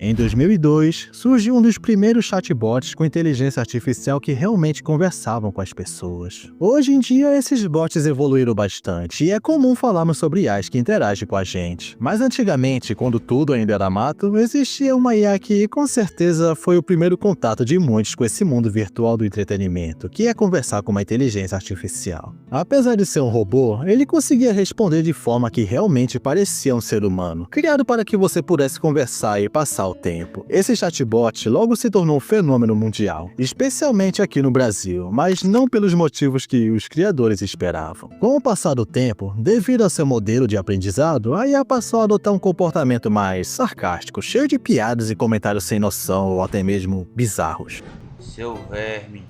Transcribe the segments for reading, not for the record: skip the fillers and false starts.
Em 2002, surgiu um dos primeiros chatbots com inteligência artificial que realmente conversavam com as pessoas. Hoje em dia, esses bots evoluíram bastante e é comum falarmos sobre IAs que interagem com a gente. Mas antigamente, quando tudo ainda era mato, existia uma IA que, com certeza, foi o primeiro contato de muitos com esse mundo virtual do entretenimento, que é conversar com uma inteligência artificial. Apesar de ser um robô, ele conseguia responder de forma que realmente parecia um ser humano, criado para que você pudesse conversar e passar o tempo. Esse chatbot logo se tornou um fenômeno mundial, especialmente aqui no Brasil, mas não pelos motivos que os criadores esperavam. Com o passar do tempo, devido ao seu modelo de aprendizado, a IA passou a adotar um comportamento mais sarcástico, cheio de piadas e comentários sem noção ou até mesmo bizarros. Seu verme.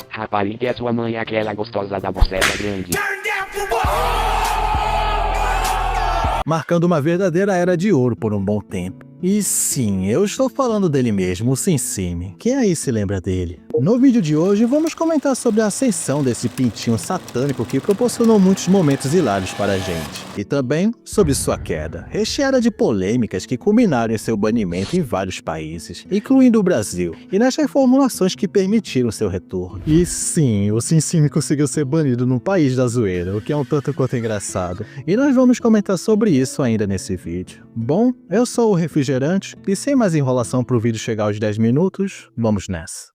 Rapariga, é sua mãe aquela gostosa da boceta grande. Marcando uma verdadeira era de ouro por um bom tempo. E sim, eu estou falando dele mesmo, o SimSim. Quem aí se lembra dele? No vídeo de hoje, vamos comentar sobre a ascensão desse pintinho satânico que proporcionou muitos momentos hilários para a gente. E também sobre sua queda, recheada de polêmicas que culminaram em seu banimento em vários países, incluindo o Brasil, e nas reformulações que permitiram seu retorno. E sim, o SimSim conseguiu ser banido no país da zoeira, o que é um tanto quanto engraçado. E nós vamos comentar sobre isso ainda nesse vídeo. Bom, eu sou o Refrigerante, e sem mais enrolação para o vídeo chegar aos 10 minutos, vamos nessa.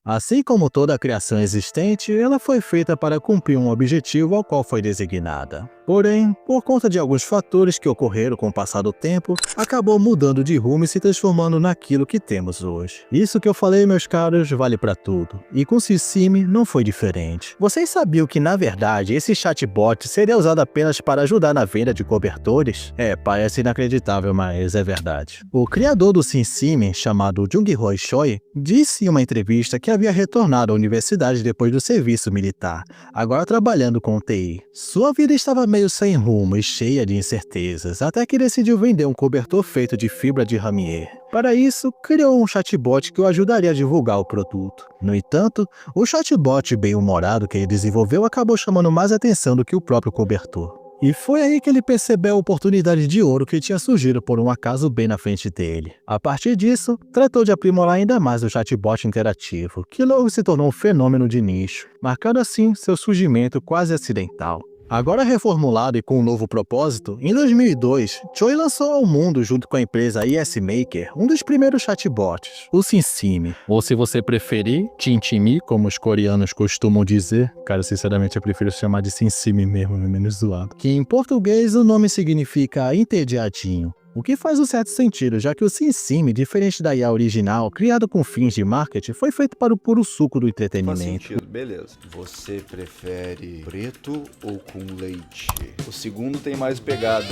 Assim como toda a criação existente, ela foi feita para cumprir um objetivo ao qual foi designada. Porém, por conta de alguns fatores que ocorreram com o passar do tempo, acabou mudando de rumo e se transformando naquilo que temos hoje. Isso que eu falei, meus caros, vale para tudo. E com o SimSim não foi diferente. Vocês sabiam que, na verdade, esse chatbot seria usado apenas para ajudar na venda de cobertores? Parece inacreditável, mas é verdade. O criador do SimSim, chamado Jung-Hoi Choi, disse em uma entrevista que havia retornado à universidade depois do serviço militar, agora trabalhando com TI. Sua vida estava meio sem rumo e cheia de incertezas, até que decidiu vender um cobertor feito de fibra de ramier. Para isso, criou um chatbot que o ajudaria a divulgar o produto. No entanto, o chatbot bem-humorado que ele desenvolveu acabou chamando mais atenção do que o próprio cobertor. E foi aí que ele percebeu a oportunidade de ouro que tinha surgido por um acaso bem na frente dele. A partir disso, tratou de aprimorar ainda mais o chatbot interativo, que logo se tornou um fenômeno de nicho, marcando assim seu surgimento quase acidental. Agora reformulado e com um novo propósito, em 2002, Choi lançou ao mundo, junto com a empresa IS Maker, um dos primeiros chatbots, o SimSim, ou se você preferir, Tintimi, como os coreanos costumam dizer. Cara, sinceramente eu prefiro chamar de SimSim mesmo, é menos zoado. Que em português o nome significa entediadinho. O que faz um certo sentido, já que o SimSim, diferente da IA original, criado com fins de marketing, foi feito para o puro suco do entretenimento. Faz sentido, beleza. Você prefere preto ou com leite? O segundo tem mais pegada.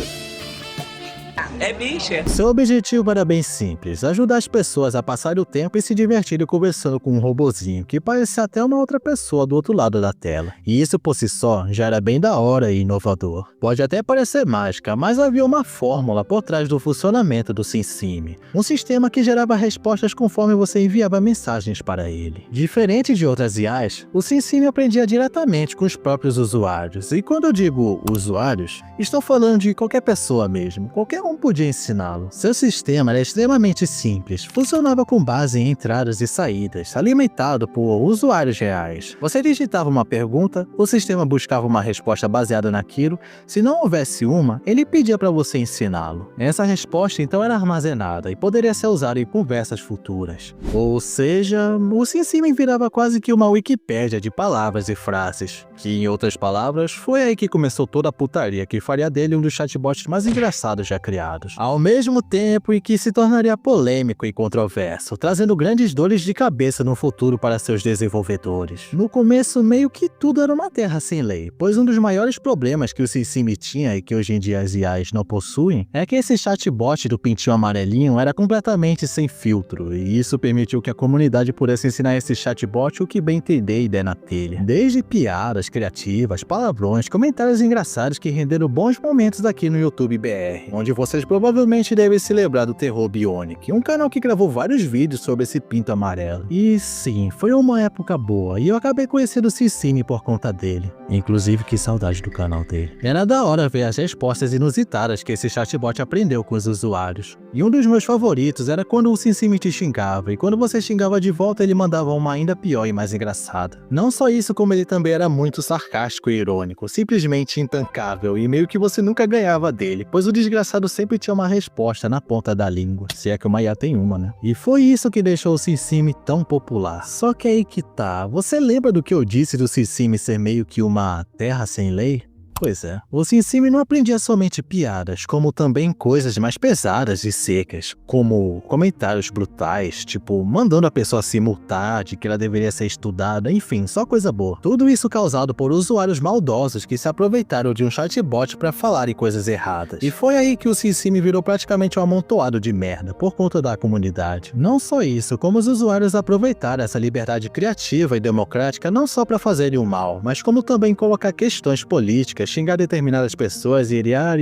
É bicha. Seu objetivo era bem simples, ajudar as pessoas a passarem o tempo e se divertirem conversando com um robozinho, que parecia até uma outra pessoa do outro lado da tela. E isso por si só já era bem da hora e inovador. Pode até parecer mágica, mas havia uma fórmula por trás do funcionamento do SimSim. Um sistema que gerava respostas conforme você enviava mensagens para ele. Diferente de outras IAs, o SimSim aprendia diretamente com os próprios usuários. E quando eu digo usuários, estou falando de qualquer pessoa mesmo, qualquer um podia ensiná-lo. Seu sistema era extremamente simples, funcionava com base em entradas e saídas, alimentado por usuários reais. Você digitava uma pergunta, o sistema buscava uma resposta baseada naquilo, se não houvesse uma, ele pedia para você ensiná-lo. Essa resposta então era armazenada e poderia ser usada em conversas futuras. Ou seja, o SimSim virava quase que uma Wikipédia de palavras e frases, que em outras palavras, foi aí que começou toda a putaria que faria dele um dos chatbots mais engraçados já criados. Ao mesmo tempo em que se tornaria polêmico e controverso, trazendo grandes dores de cabeça no futuro para seus desenvolvedores. No começo, meio que tudo era uma terra sem lei, pois um dos maiores problemas que o SimSim tinha e que hoje em dia as IAs não possuem, é que esse chatbot do pintinho amarelinho era completamente sem filtro, e isso permitiu que a comunidade pudesse ensinar esse chatbot o que bem entender e der na telha. Desde piadas criativas, palavrões, comentários engraçados que renderam bons momentos aqui no YouTube BR, onde vocês provavelmente devem se lembrar do Terror Bionic, um canal que gravou vários vídeos sobre esse pinto amarelo. E sim, foi uma época boa, e eu acabei conhecendo o Cincine por conta dele. Inclusive, que saudade do canal dele. Era da hora ver as respostas inusitadas que esse chatbot aprendeu com os usuários. E um dos meus favoritos era quando o Cincine te xingava, e quando você xingava de volta ele mandava uma ainda pior e mais engraçada. Não só isso, como ele também era muito sarcástico e irônico, simplesmente intancável, e meio que você nunca ganhava dele, pois o desgraçado sempre tinha uma resposta na ponta da língua, se é que uma IA tem uma, né? E foi isso que deixou o Cincine tão popular. Só que aí que tá, você lembra do que eu disse do Cincine ser meio que uma terra sem lei? Pois é, o Cincine não aprendia somente piadas, como também coisas mais pesadas e secas, como comentários brutais, tipo mandando a pessoa se multar de que ela deveria ser estudada, enfim, só coisa boa. Tudo isso causado por usuários maldosos que se aproveitaram de um chatbot para falarem coisas erradas. E foi aí que o Cincine virou praticamente um amontoado de merda, por conta da comunidade. Não só isso, como os usuários aproveitaram essa liberdade criativa e democrática não só para fazerem o mal, mas como também colocar questões políticas, xingar determinadas pessoas e iriá.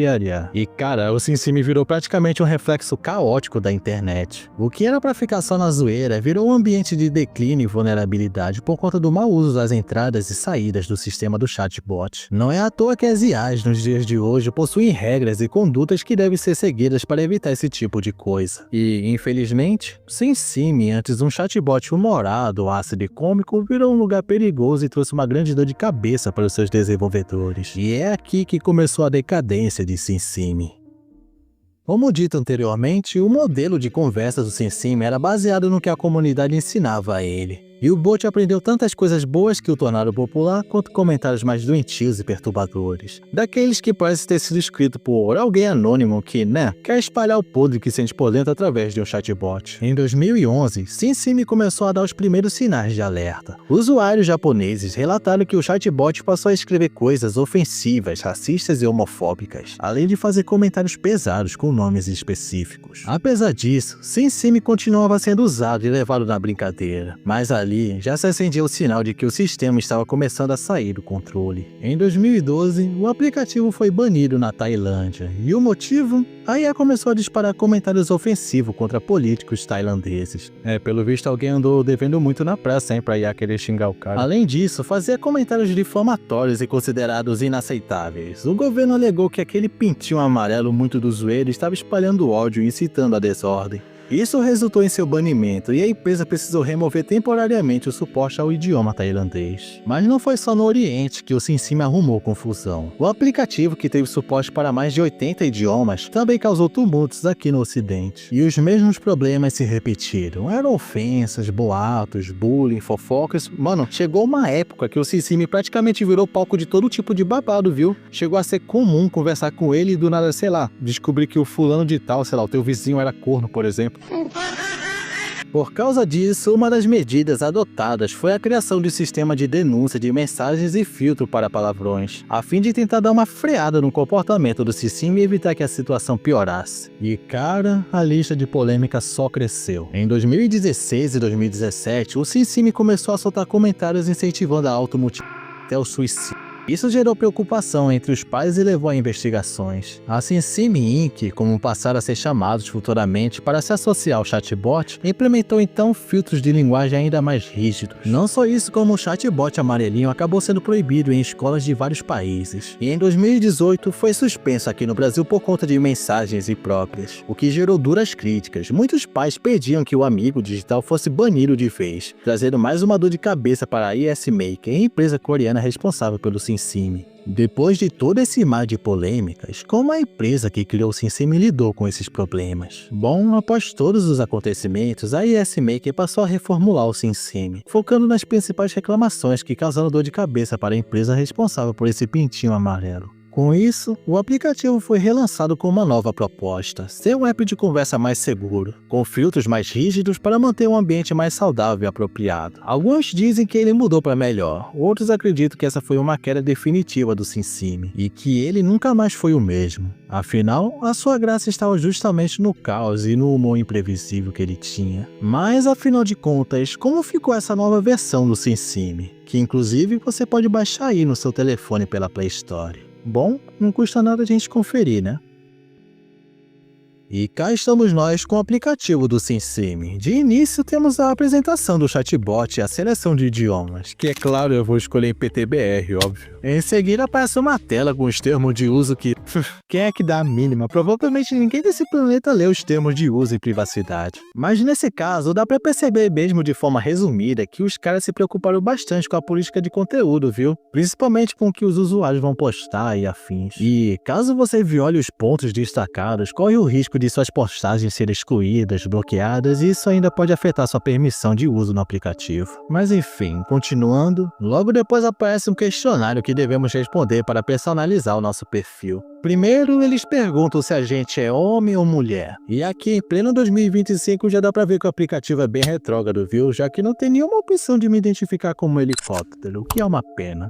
E cara, o Cincine virou praticamente um reflexo caótico da internet. O que era pra ficar só na zoeira virou um ambiente de declínio e vulnerabilidade por conta do mau uso das entradas e saídas do sistema do chatbot. Não é à toa que as IAs nos dias de hoje possuem regras e condutas que devem ser seguidas para evitar esse tipo de coisa. E, infelizmente, Cincine, antes um chatbot humorado, ácido e cômico, virou um lugar perigoso e trouxe uma grande dor de cabeça para os seus desenvolvedores. E é aqui que começou a decadência de Cincine. Como dito anteriormente, o modelo de conversa do Cincine era baseado no que a comunidade ensinava a ele. E o bot aprendeu tantas coisas boas que o tornaram popular, quanto comentários mais doentios e perturbadores. Daqueles que parece ter sido escrito por alguém anônimo que, quer espalhar o podre que sente por dentro através de um chatbot. Em 2011, Cincine começou a dar os primeiros sinais de alerta. Usuários japoneses relataram que o chatbot passou a escrever coisas ofensivas, racistas e homofóbicas, além de fazer comentários pesados com nomes específicos. Apesar disso, Cincine continuava sendo usado e levado na brincadeira, mas ali já se acendia o sinal de que o sistema estava começando a sair do controle. Em 2012, o aplicativo foi banido na Tailândia, e o motivo? A IA começou a disparar comentários ofensivos contra políticos tailandeses. Pelo visto alguém andou devendo muito na praça, pra IA querer xingar o cara. Além disso, fazia comentários difamatórios e considerados inaceitáveis. O governo alegou que aquele pintinho amarelo muito do zoeiro estava espalhando ódio e incitando a desordem. Isso resultou em seu banimento e a empresa precisou remover temporariamente o suporte ao idioma tailandês. Mas não foi só no Oriente que o Cincine arrumou confusão. O aplicativo, que teve suporte para mais de 80 idiomas, também causou tumultos aqui no Ocidente. E os mesmos problemas se repetiram. Eram ofensas, boatos, bullying, fofocas. Mano, chegou uma época que o Cincine praticamente virou palco de todo tipo de babado, viu? Chegou a ser comum conversar com ele e do nada, sei lá, descobrir que o fulano de tal, sei lá, o teu vizinho era corno, por exemplo. Por causa disso, uma das medidas adotadas foi a criação de um sistema de denúncia de mensagens e filtro para palavrões, a fim de tentar dar uma freada no comportamento do Cincine e evitar que a situação piorasse. E cara, a lista de polêmica só cresceu. Em 2016 e 2017, o Cincine começou a soltar comentários incentivando a automutilação até o suicídio. Isso gerou preocupação entre os pais e levou a investigações. A Cincine Inc., como passaram a ser chamados futuramente para se associar ao chatbot, implementou então filtros de linguagem ainda mais rígidos. Não só isso, como o chatbot amarelinho acabou sendo proibido em escolas de vários países. E em 2018 foi suspenso aqui no Brasil por conta de mensagens impróprias, o que gerou duras críticas. Muitos pais pediam que o amigo digital fosse banido de vez, trazendo mais uma dor de cabeça para a IS Maker, a empresa coreana responsável pelo Cincine. Depois de todo esse mar de polêmicas, como a empresa que criou o Cincine lidou com esses problemas? Bom, após todos os acontecimentos, a IS Maker passou a reformular o Cincine, focando nas principais reclamações que causaram dor de cabeça para a empresa responsável por esse pintinho amarelo. Com isso, o aplicativo foi relançado com uma nova proposta, ser um app de conversa mais seguro, com filtros mais rígidos para manter um ambiente mais saudável e apropriado. Alguns dizem que ele mudou para melhor, outros acreditam que essa foi uma queda definitiva do Cincine, e que ele nunca mais foi o mesmo. Afinal, a sua graça estava justamente no caos e no humor imprevisível que ele tinha. Mas, afinal de contas, como ficou essa nova versão do Cincine? Que inclusive você pode baixar aí no seu telefone pela Play Store. Bom, não custa nada a gente conferir, né? E cá estamos nós com o aplicativo do SimSim. De início temos a apresentação do chatbot e a seleção de idiomas, que é claro eu vou escolher em PTBR, óbvio. Em seguida aparece uma tela com os termos de uso que... quem é que dá a mínima? Provavelmente ninguém desse planeta lê os termos de uso e privacidade. Mas nesse caso dá pra perceber mesmo de forma resumida que os caras se preocuparam bastante com a política de conteúdo, viu? Principalmente com o que os usuários vão postar e afins. E caso você viole os pontos destacados, corre o risco de suas postagens serem excluídas, bloqueadas, e isso ainda pode afetar sua permissão de uso no aplicativo. Mas enfim, continuando, logo depois aparece um questionário que devemos responder para personalizar o nosso perfil. Primeiro, eles perguntam se a gente é homem ou mulher. E aqui em pleno 2025 já dá pra ver que o aplicativo é bem retrógrado, viu? Já que não tem nenhuma opção de me identificar como helicóptero, o que é uma pena.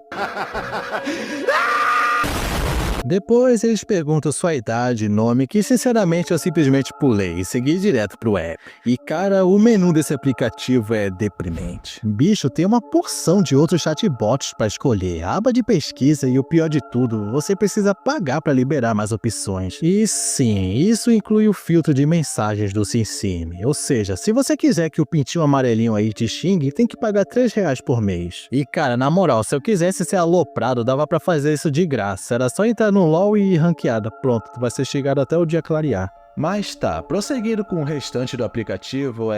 Depois eles perguntam sua idade e nome, que sinceramente eu simplesmente pulei e segui direto pro app. E cara, o menu desse aplicativo é deprimente. Bicho, tem uma porção de outros chatbots pra escolher, aba de pesquisa e o pior de tudo, você precisa pagar pra liberar mais opções. E sim, isso inclui o filtro de mensagens do SimSim. Ou seja, se você quiser que o pintinho amarelinho aí te xingue, tem que pagar R$3 por mês. E cara, na moral, se eu quisesse ser aloprado, dava pra fazer isso de graça, era só entrar no LOL e ranqueada, pronto, tu vai ser chegado até o dia clarear. Mas tá, prosseguindo com o restante do aplicativo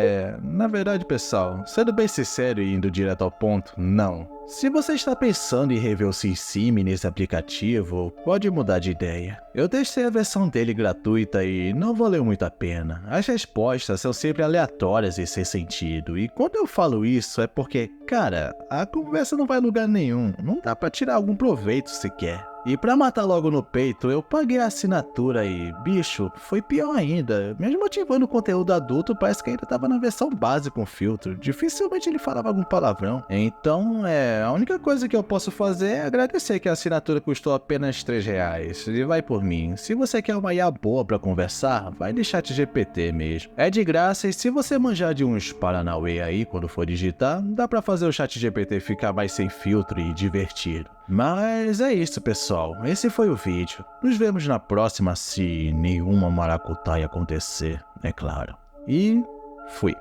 na verdade pessoal, sendo bem sincero e indo direto ao ponto, não. Se você está pensando em rever o SimSim nesse aplicativo, pode mudar de ideia. Eu testei a versão dele gratuita e não valeu muito a pena. As respostas são sempre aleatórias e sem sentido, e quando eu falo isso é porque, cara, a conversa não vai a lugar nenhum, não dá pra tirar algum proveito sequer. E pra matar logo no peito, eu paguei a assinatura e, bicho, foi pior ainda. Mesmo ativando o conteúdo adulto, parece que ainda tava na versão base com filtro. Dificilmente ele falava algum palavrão. Então, a única coisa que eu posso fazer é agradecer que a assinatura custou apenas R$3. E vai por mim. Se você quer uma IA boa pra conversar, vai de ChatGPT mesmo. É de graça e se você manjar de uns paranauê aí quando for digitar, dá pra fazer o ChatGPT ficar mais sem filtro e divertido. Mas é isso, pessoal. Esse foi o vídeo. Nos vemos na próxima se nenhuma maracutaia acontecer, é claro. E fui.